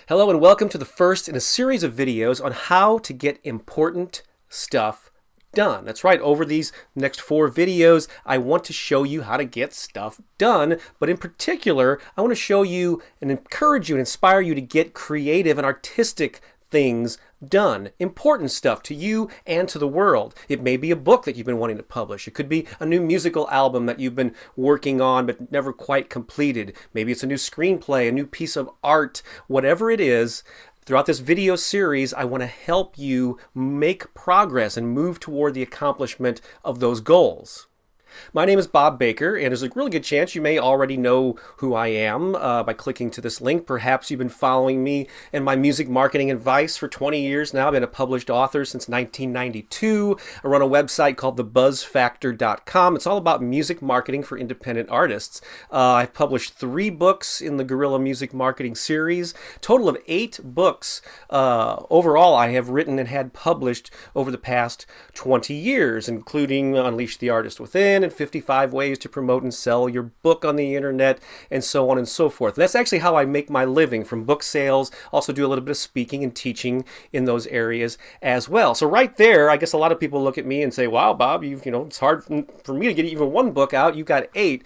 Hello and welcome to the first in a series of videos on how to get important stuff done. That's right, over these next 4 videos, I want to show you how to get stuff done, but in particular, I want to show you and encourage you and inspire you to get creative and artistic things done. Important stuff to you and to the world. It may be a book that you've been wanting to publish. It could be a new musical album that you've been working on but never quite completed. Maybe it's a new screenplay, a new piece of art, whatever it is. Throughout this video series, I want to help you make progress and move toward the accomplishment of those goals. My name is Bob Baker, and there's a really good chance you may already know who I am by clicking to this link. Perhaps you've been following me and my music marketing advice for 20 years now. I've been a published author since 1992. I run a website called thebuzzfactor.com. It's all about music marketing for independent artists. I've published 3 books in the Guerrilla Music Marketing series, total of 8 books overall I have written and had published over the past 20 years, including Unleash the Artist Within, and 55 ways to promote and sell your book on the internet, and so on and so forth. And that's actually how I make my living, from book sales. Also do a little bit of speaking and teaching in those areas as well. So right there, I guess a lot of people look at me and say, wow, Bob, it's hard for me to get even 1 book out. You've got 8.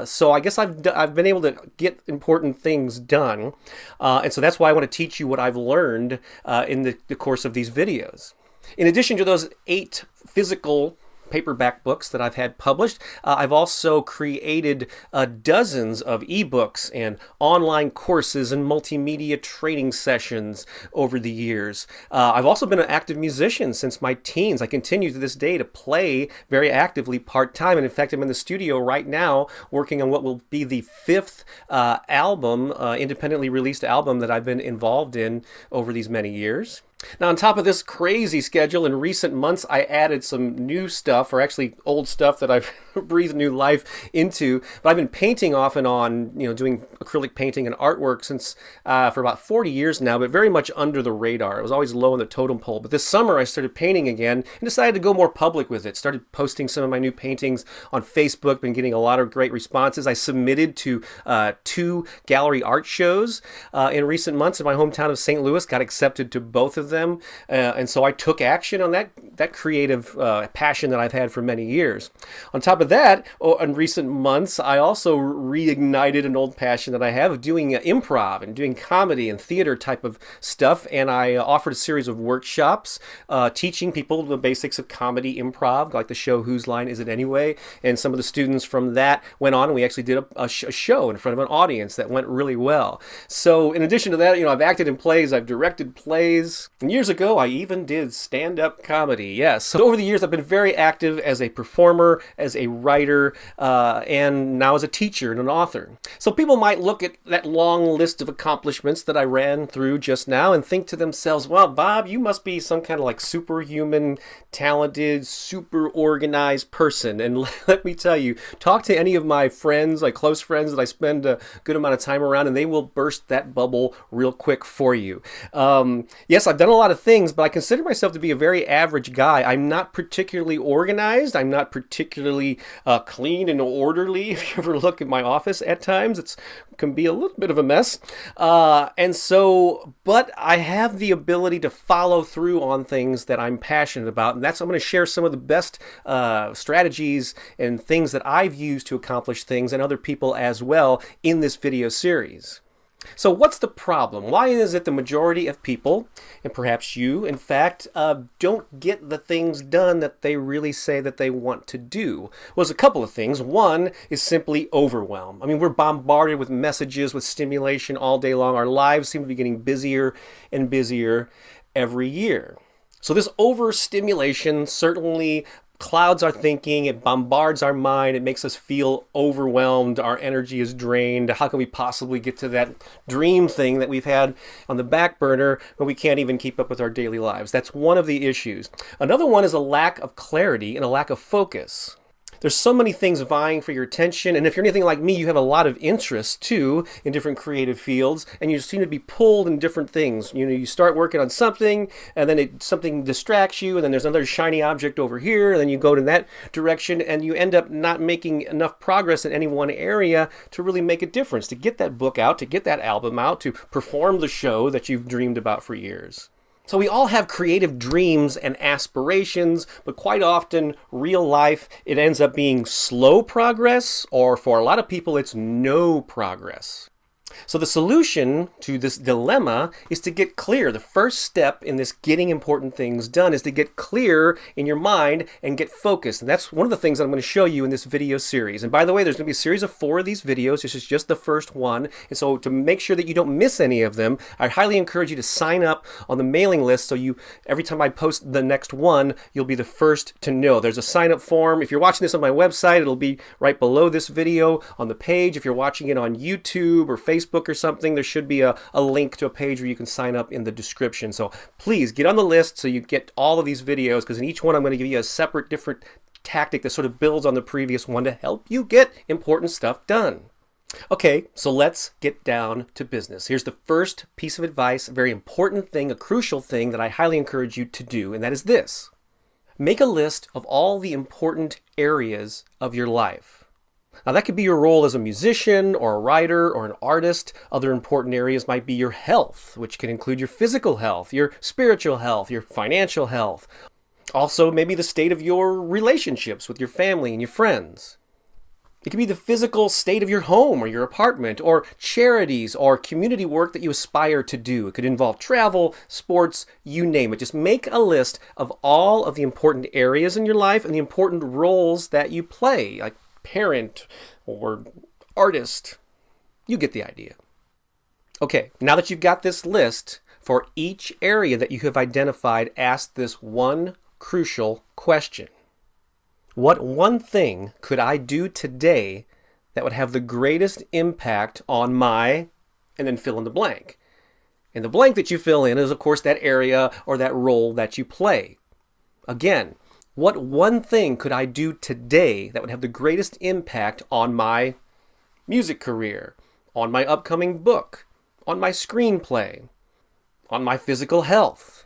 So I guess I've been able to get important things done. And so that's why I want to teach you what I've learned in the course of these videos. In addition to those 8 physical paperback books that I've had published, I've also created dozens of ebooks and online courses and multimedia training sessions over the years. I've also been an active musician since my teens. I continue to this day to play very actively part-time, and in fact I'm in the studio right now working on what will be the 5th album, independently released album that I've been involved in over these many years. Now, on top of this crazy schedule, in recent months, I added some new stuff, or actually old stuff that I've breathed new life into. But I've been painting off and on, doing acrylic painting and artwork since for about 40 years now, but very much under the radar. It was always low on the totem pole. But this summer, I started painting again and decided to go more public with it. Started posting some of my new paintings on Facebook, been getting a lot of great responses. I submitted to 2 gallery art shows in recent months in my hometown of St. Louis, got accepted to both of them. And so I took action on that creative passion that I've had for many years. On top of that, in recent months, I also reignited an old passion that I have of doing improv and doing comedy and theater type of stuff. And I offered a series of workshops teaching people the basics of comedy improv, like the show Whose Line Is It Anyway? And some of the students from that went on, and we actually did a show in front of an audience that went really well. So in addition to that, I've acted in plays, I've directed plays. And years ago, I even did stand-up comedy, yes. So over the years, I've been very active as a performer, as a writer, and now as a teacher and an author. So people might look at that long list of accomplishments that I ran through just now and think to themselves, well, Bob, you must be some kind of like superhuman, talented, super organized person. And let me tell you, talk to any of my friends, like close friends that I spend a good amount of time around, and they will burst that bubble real quick for you. Yes, I've done a lot of things, but I consider myself to be a very average guy. I'm not particularly organized. I'm not particularly clean and orderly. If you ever look at my office at times, it can be a little bit of a mess. But I have the ability to follow through on things that I'm passionate about. And I'm going to share some of the best strategies and things that I've used to accomplish things, and other people as well, in this video series. So what's the problem? Why is it the majority of people, and perhaps you, in fact, don't get the things done that they really say that they want to do? Well, there's a couple of things. One is simply overwhelm. I mean, we're bombarded with messages, with stimulation all day long. Our lives seem to be getting busier and busier every year. So this overstimulation certainly clouds our thinking, it bombards our mind, it makes us feel overwhelmed, our energy is drained. How can we possibly get to that dream thing that we've had on the back burner when we can't even keep up with our daily lives? That's one of the issues. Another one is a lack of clarity and a lack of focus. There's so many things vying for your attention, and if you're anything like me, you have a lot of interest too in different creative fields, and you seem to be pulled in different things. You start working on something, and then something distracts you, and then there's another shiny object over here, and then you go in that direction, and you end up not making enough progress in any one area to really make a difference, to get that book out, to get that album out, to perform the show that you've dreamed about for years. So we all have creative dreams and aspirations, but quite often, real life, it ends up being slow progress, or for a lot of people, it's no progress. So the solution to this dilemma is to get clear. The first step in this getting important things done is to get clear in your mind and get focused. And that's one of the things I'm going to show you in this video series. And by the way, there's going to be a series of 4 of these videos. This is just the first one. And so to make sure that you don't miss any of them, I highly encourage you to sign up on the mailing list so every time I post the next one, you'll be the first to know. There's a sign up form. If you're watching this on my website, it'll be right below this video on the page. If you're watching it on YouTube or Facebook or something, there should be a link to a page where you can sign up in the description. So please get on the list so you get all of these videos, because in each one I'm going to give you a separate different tactic that sort of builds on the previous one to help you get important stuff done. Okay, so let's get down to business. Here's the first piece of advice, a very important thing, a crucial thing that I highly encourage you to do, and that is this. Make a list of all the important areas of your life. Now that could be your role as a musician or a writer or an artist. Other important areas might be your health, which can include your physical health, your spiritual health, your financial health. Also, maybe the state of your relationships with your family and your friends. It could be the physical state of your home or your apartment, or charities or community work that you aspire to do. It could involve travel, sports, you name it. Just make a list of all of the important areas in your life and the important roles that you play, like parent or artist. You get the idea. Okay, now that you've got this list, for each area that you have identified, ask this one crucial question. What one thing could I do today that would have the greatest impact on my, and then fill in the blank. And the blank that you fill in is, of course, that area or that role that you play. Again, what one thing could I do today that would have the greatest impact on my music career, on my upcoming book, on my screenplay, on my physical health?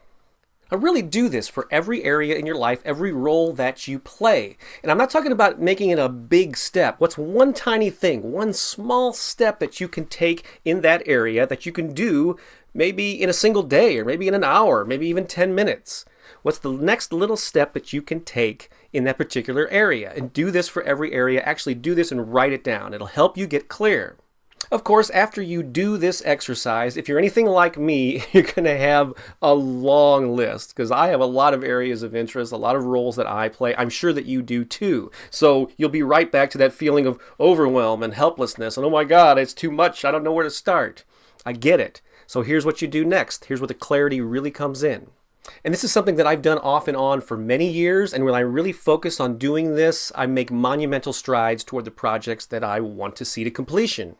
I really do this for every area in your life, every role that you play. And I'm not talking about making it a big step. What's one tiny thing, one small step that you can take in that area that you can do maybe in a single day, or maybe in an hour, maybe even 10 minutes? What's the next little step that you can take in that particular area? And do this for every area. Actually do this and write it down. It'll help you get clear. Of course, after you do this exercise, if you're anything like me, you're going to have a long list, because I have a lot of areas of interest, a lot of roles that I play. I'm sure that you do too. So you'll be right back to that feeling of overwhelm and helplessness. And oh my God, it's too much. I don't know where to start. I get it. So here's what you do next. Here's where the clarity really comes in. And this is something that I've done off and on for many years, and when I really focus on doing this, I make monumental strides toward the projects that I want to see to completion.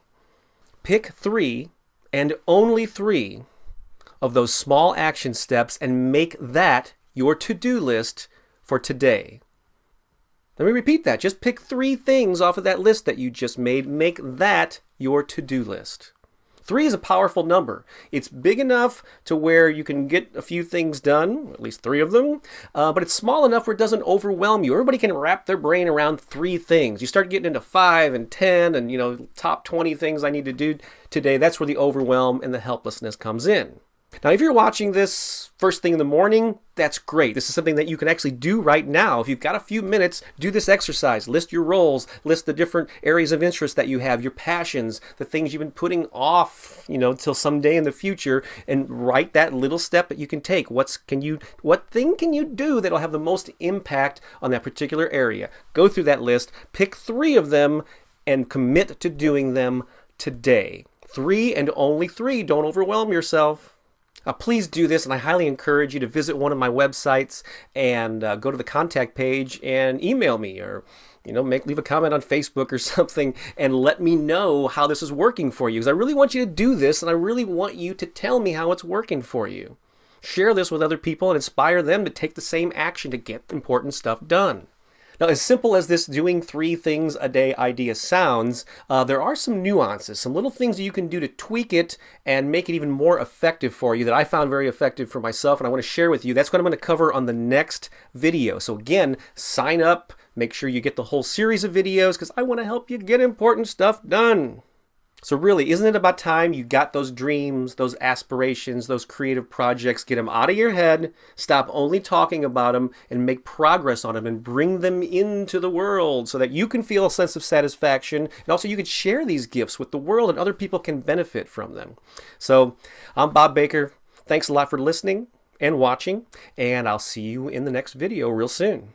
Pick 3, and only 3, of those small action steps and make that your to-do list for today. Let me repeat that. Just pick 3 things off of that list that you just made. Make that your to-do list. 3 is a powerful number. It's big enough to where you can get a few things done, at least 3 of them, but it's small enough where it doesn't overwhelm you. Everybody can wrap their brain around 3 things. You start getting into 5 and 10 and, top 20 things I need to do today. That's where the overwhelm and the helplessness comes in. Now, if you're watching this first thing in the morning, that's great. This is something that you can actually do right now. If you've got a few minutes, do this exercise. List your roles, list the different areas of interest that you have, your passions, the things you've been putting off, till someday in the future, and write that little step that you can take. What thing can you do that'll have the most impact on that particular area? Go through that list, pick 3 of them, and commit to doing them today. 3 and only 3. Don't overwhelm yourself. Please do this, and I highly encourage you to visit one of my websites and go to the contact page and email me, or leave a comment on Facebook or something, and let me know how this is working for you, because I really want you to do this, and I really want you to tell me how it's working for you. Share this with other people and inspire them to take the same action to get important stuff done. Now, as simple as this doing 3 things a day idea sounds, there are some nuances, some little things that you can do to tweak it and make it even more effective for you that I found very effective for myself, and I want to share with you. That's what I'm going to cover on the next video. So again, sign up, make sure you get the whole series of videos because I want to help you get important stuff done. So really, isn't it about time you got those dreams, those aspirations, those creative projects, get them out of your head, stop only talking about them, and make progress on them and bring them into the world so that you can feel a sense of satisfaction, and also you can share these gifts with the world and other people can benefit from them. So I'm Bob Baker. Thanks a lot for listening and watching, and I'll see you in the next video real soon.